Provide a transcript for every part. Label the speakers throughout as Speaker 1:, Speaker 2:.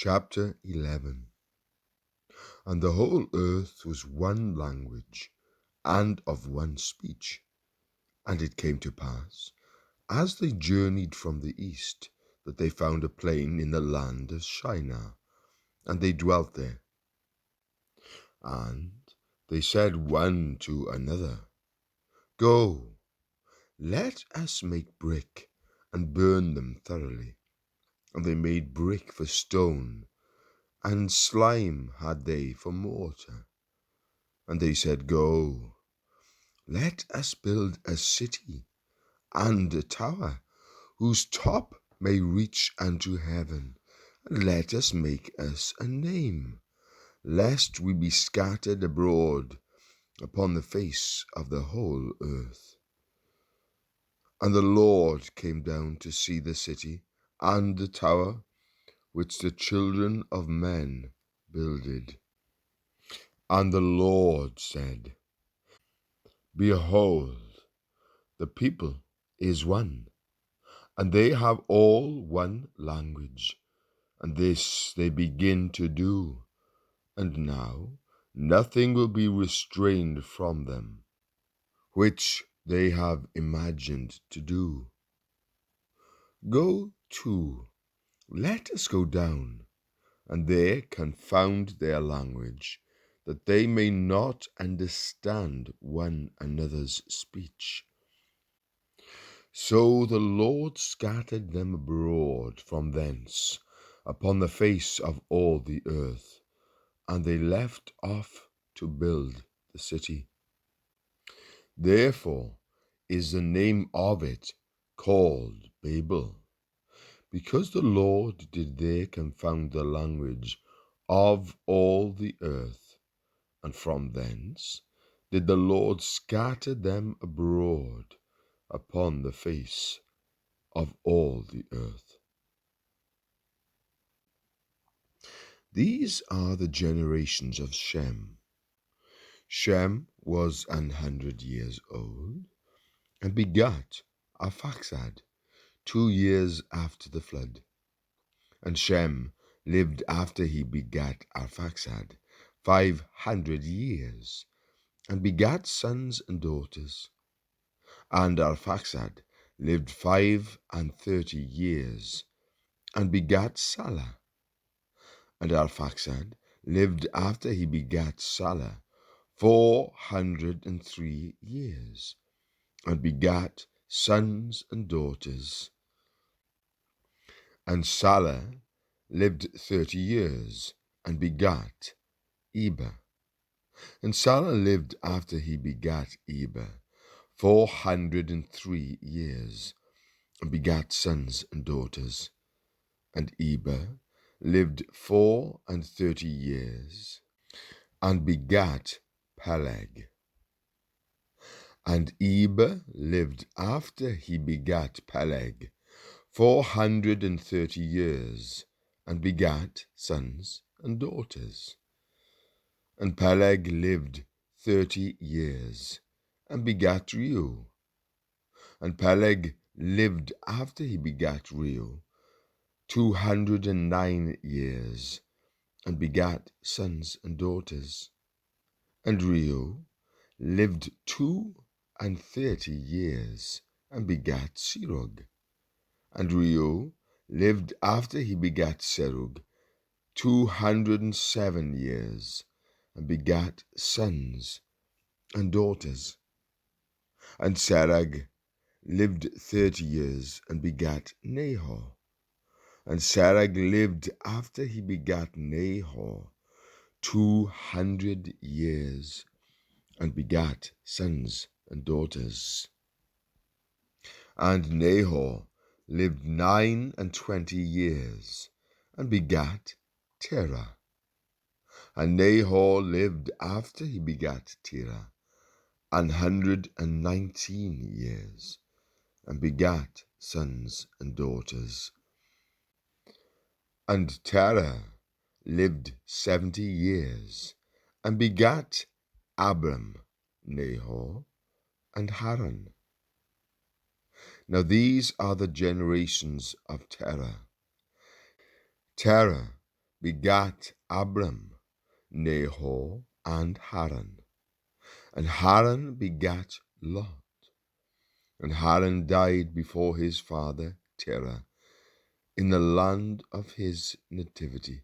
Speaker 1: Chapter 11. And the whole earth was one language, and of one speech. And it came to pass, as they journeyed from the east, that they found a plain in the land of Shinar, and they dwelt there. And they said one to another, Go, let us make brick, and burn them thoroughly. And they made brick for stone, and slime had they for mortar. And they said, Go, let us build a city and a tower, whose top may reach unto heaven, and let us make us a name, lest we be scattered abroad upon the face of the whole earth. And the Lord came down to see the city and the tower which the children of men builded. And the Lord said, Behold, the people is one, and they have all one language, and this they begin to do, and now nothing will be restrained from them, which they have imagined to do. Go to, let us go down, and there confound their language, that they may not understand one another's speech. So the Lord scattered them abroad from thence upon the face of all the earth, and they left off to build the city. Therefore is the name of it called Babel, because the Lord did there confound the language of all the earth, and from thence did the Lord scatter them abroad upon the face of all the earth. These are the generations of Shem. Shem was 100 years old, and begat Arphaxad 2 years after the flood. And Shem lived after he begat Arphaxad 500 years, and begat sons and daughters. And Arphaxad lived 35 years, and begat Salah. And Arphaxad lived after he begat Salah 403 years, and begat sons and daughters. And Salah lived 30 years, and begat Eber. And Salah lived after he begat Eber 403 years, and begat sons and daughters. And Eber lived 34 years, and begat Peleg. And Eber lived after he begat Peleg 430 years, and begat sons and daughters. And Peleg lived 30 years, and begat Reu. And Peleg lived after he begat Reu 209 years, and begat sons and daughters. And Reu lived 32 years, and begat Serug. And Reu lived after he begat Serug 207 years, and begat sons and daughters. And Serug lived 30 years, and begat Nahor. And Serug lived after he begat Nahor 200 years, and begat sons and daughters. And Nahor lived 29 years, and begat Terah. And Nahor lived after he begat Terah 119 years, and begat sons and daughters. And Terah lived 70 years, and begat Abram, Nahor, and Haran. Now these are the generations of Terah. Terah begat Abram, Nahor, and Haran. And Haran begat Lot. And Haran died before his father Terah, in the land of his nativity,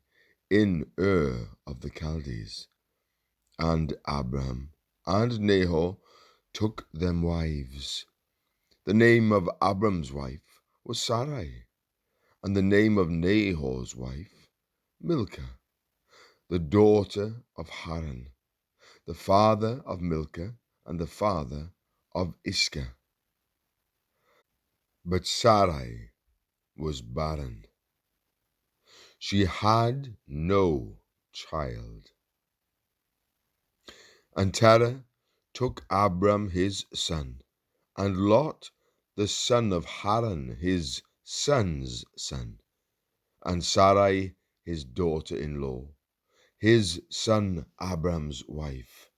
Speaker 1: in Ur of the Chaldees. And Abram and Nahor took them wives. The name of Abram's wife was Sarai, and the name of Nahor's wife Milcah, the daughter of Haran, the father of Milcah and the father of Iscah. But Sarai was barren. She had no child. And Terah took Abram his son, and Lot the son of Haran his son's son, and Sarai his daughter-in-law, his son Abram's wife.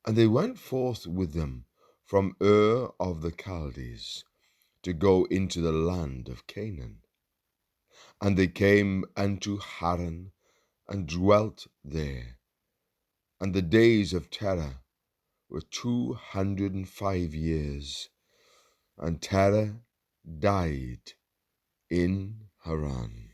Speaker 1: And they went forth with them from Ur of the Chaldees to go into the land of Canaan. And they came unto Haran and dwelt there. And the days of Terah were 205 years, and Terah died in Haran.